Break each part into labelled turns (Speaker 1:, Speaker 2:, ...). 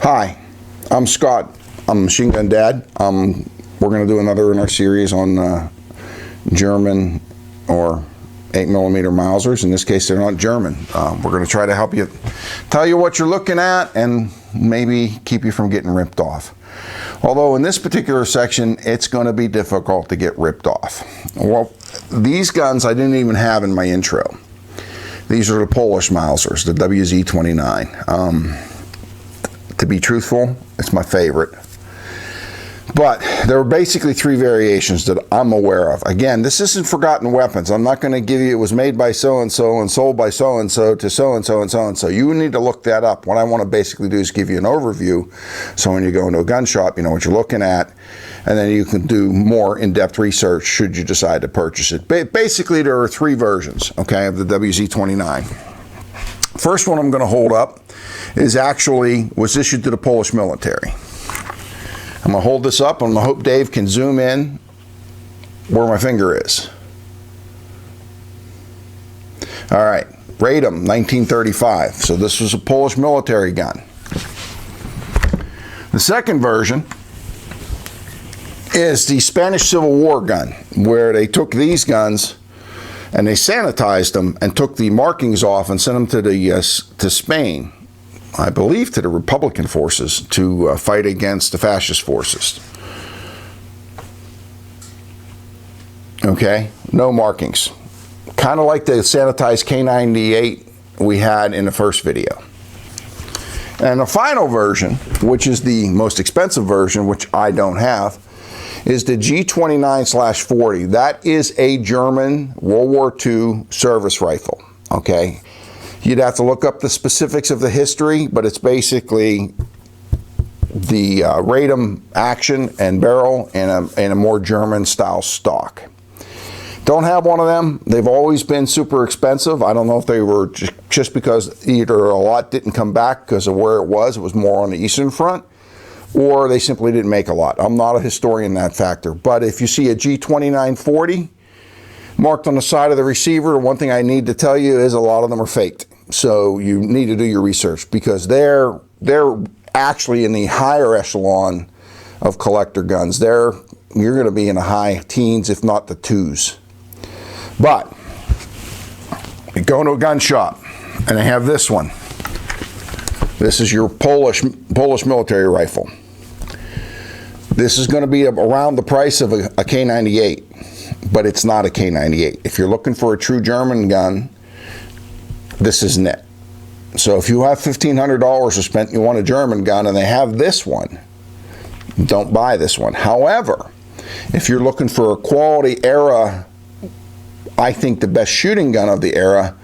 Speaker 1: Hi, I'm Scott. I'm Machine Gun Dad. We're going to do another in our series on German or 8mm Mausers. In this case, they're not German. We're going to try to help you, tell you what you're looking at, and maybe keep you from getting ripped off. Although in this particular section, it's going to be difficult to get ripped off. Well, these guns I didn't even have in my intro. These are the Polish Mausers, the WZ-29. To be truthful, it's my favorite. But there are basically three variations that I'm aware of. Again, this isn't forgotten weapons. I'm not going to give you it was made by so-and-so and sold by so-and-so to so-and-so and so-and-so. You need to look that up. What I want to basically do is give you an overview, so when you go into a gun shop, you know what you're looking at, and then you can do more in-depth research should you decide to purchase it. Basically, there are three versions, okay, of the WZ-29. First one I'm going to hold up was issued to the Polish military. I'm going to hold this up, and I hope Dave can zoom in where my finger is. All right, Radom, 1935. So this was a Polish military gun. The second version is the Spanish Civil War gun, where they took these guns and they sanitized them and took the markings off and sent them to Spain, I believe to the Republican forces, to fight against the fascist forces. Okay, no markings. Kind of like the sanitized K98 we had in the first video. And the final version, which is the most expensive version, which I don't have, is the G29/40. That is a German World War II service rifle, okay? You'd have to look up the specifics of the history, but it's basically the Radom action and barrel in a more German style stock. Don't have one of them. They've always been super expensive. I don't know if they were just because either a lot didn't come back because of where it was more on the Eastern Front, or they simply didn't make a lot. I'm not a historian in that factor, but if you see a G29/40 marked on the side of the receiver, the one thing I need to tell you is a lot of them are faked. So you need to do your research, because they're actually in the higher echelon of collector guns. You're going to be in the high teens, if not the twos. But you go into a gun shop and they have this one. This is your Polish military rifle. This is going to be around the price of a K98, but it's not a K98. If you're looking for a true German gun, this isn't it. So if you have $1,500 to spend, you want a German gun, and they have this one, don't buy this one. However, if you're looking for a quality era, I think the best shooting gun of the era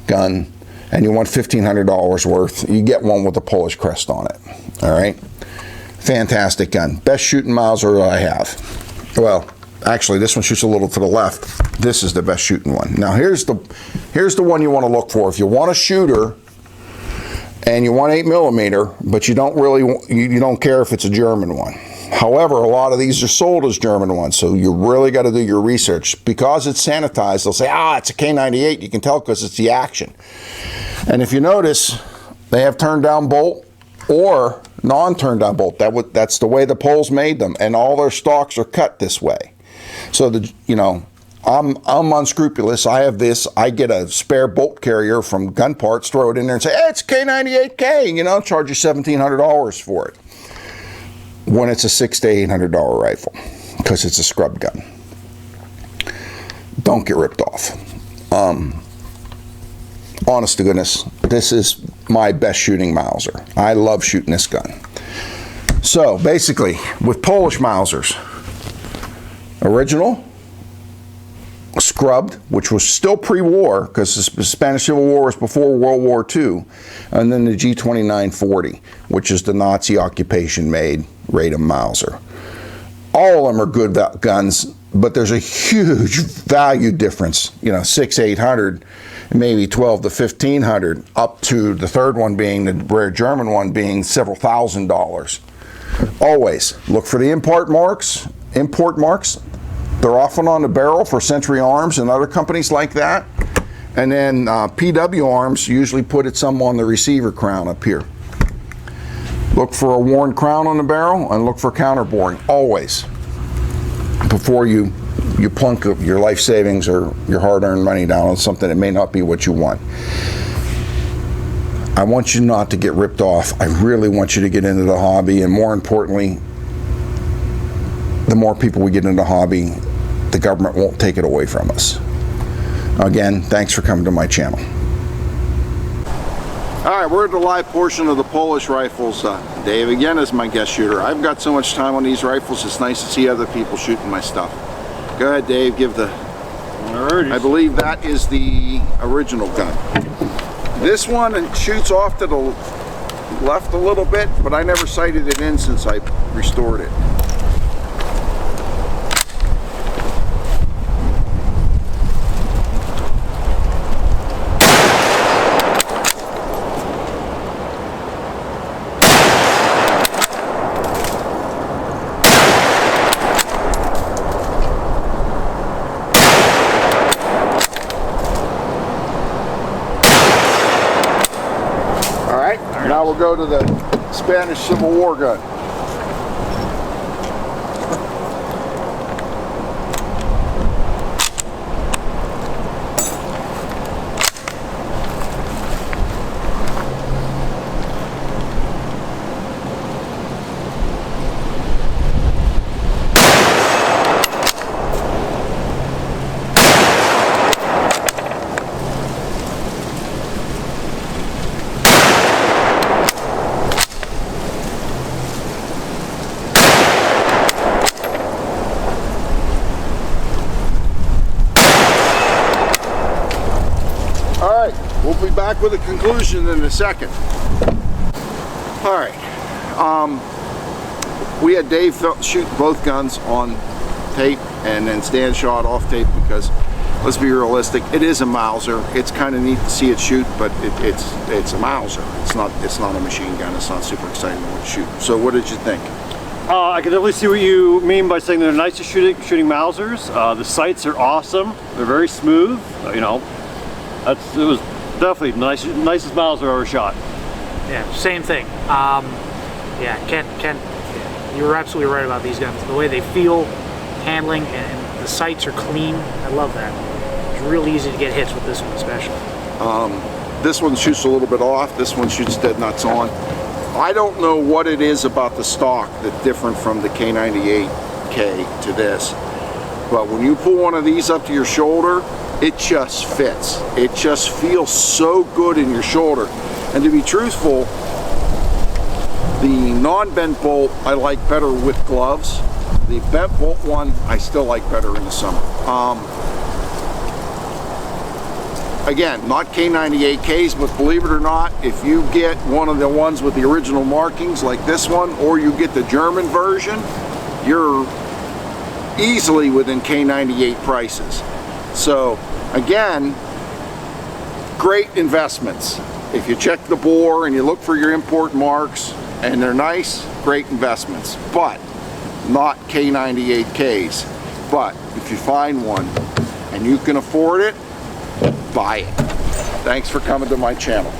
Speaker 1: gun, and you want $1,500 worth, you get one with a Polish crest on it. All right, fantastic gun, best shooting Mauser I have. Well, actually, this one shoots a little to the left. This is the best shooting one. Now, here's the one you want to look for. If you want a shooter and you want 8mm, but you don't care if it's a German one. However, a lot of these are sold as German ones, so you really got to do your research. Because it's sanitized, they'll say, it's a K98. You can tell because it's the action. And if you notice, they have turned down bolt or non-turned down bolt. That's the way the Poles made them, and all their stocks are cut this way. So I'm unscrupulous. I have this. I get a spare bolt carrier from Gun Parts, throw it in there, and say, "Hey, it's K98K." Charge you $1,700 for it, when it's a $600 to $800 rifle, because it's a scrub gun. Don't get ripped off. Honest to goodness, this is my best shooting Mauser. I love shooting this gun. So basically, with Polish Mausers, original, scrubbed, which was still pre-war, because the Spanish Civil War was before World War II, and then the G29/40, which is the Nazi occupation-made Radom Mauser. All of them are good guns, but there's a huge value difference. $600-800, maybe $1,200 to $1,500, up to the third one being the rare German one being several $1,000s. Always look for the import marks. They're often on the barrel for Century Arms and other companies like that. And then PW Arms usually put it some on the receiver crown up here. Look for a worn crown on the barrel and look for counter boring, always, before you plunk your life savings or your hard-earned money down on something that may not be what you want. I want you not to get ripped off. I really want you to get into the hobby, and more importantly, the more people we get into the hobby, the government won't take it away from us. Again, thanks for coming to my channel. All right, we're at the live portion of the Polish rifles. Dave again is my guest shooter. I've got so much time on these rifles, it's nice to see other people shooting my stuff. Go ahead, Dave, give the... I believe that is the original gun. This one shoots off to the left a little bit, but I never sighted it in since I restored it. Now we'll go to the Spanish Civil War gun. We'll be back with a conclusion in a second. All right, we had Dave shoot both guns on tape and then Stan shot off tape because, let's be realistic, it is a Mauser. It's kind of neat to see it shoot, but it's a Mauser. It's not a machine gun. It's not super exciting to shoot. So what did you think?
Speaker 2: I can definitely see what you mean by saying they're nice to shooting Mausers. The sights are awesome. They're very smooth. You know, it was definitely the nicest Mauser I ever shot.
Speaker 3: Yeah, same thing. Yeah, you were absolutely right about these guns. The way they feel, handling, and the sights are clean. I love that. It's real easy to get hits with this one, especially.
Speaker 1: This one shoots a little bit off. This one shoots dead nuts on. I don't know what it is about the stock that's different from the K98K to this, but when you pull one of these up to your shoulder, it just fits. It just feels so good in your shoulder. And to be truthful, the non-bent bolt I like better with gloves. The bent bolt one I still like better in the summer. Again, not K98Ks, but believe it or not, if you get one of the ones with the original markings like this one, or you get the German version, you're easily within K98 prices. So again, great investments. If you check the bore and you look for your import marks and they're nice, great investments, but not K98Ks. But if you find one and you can afford it, buy it. Thanks for coming to my channel.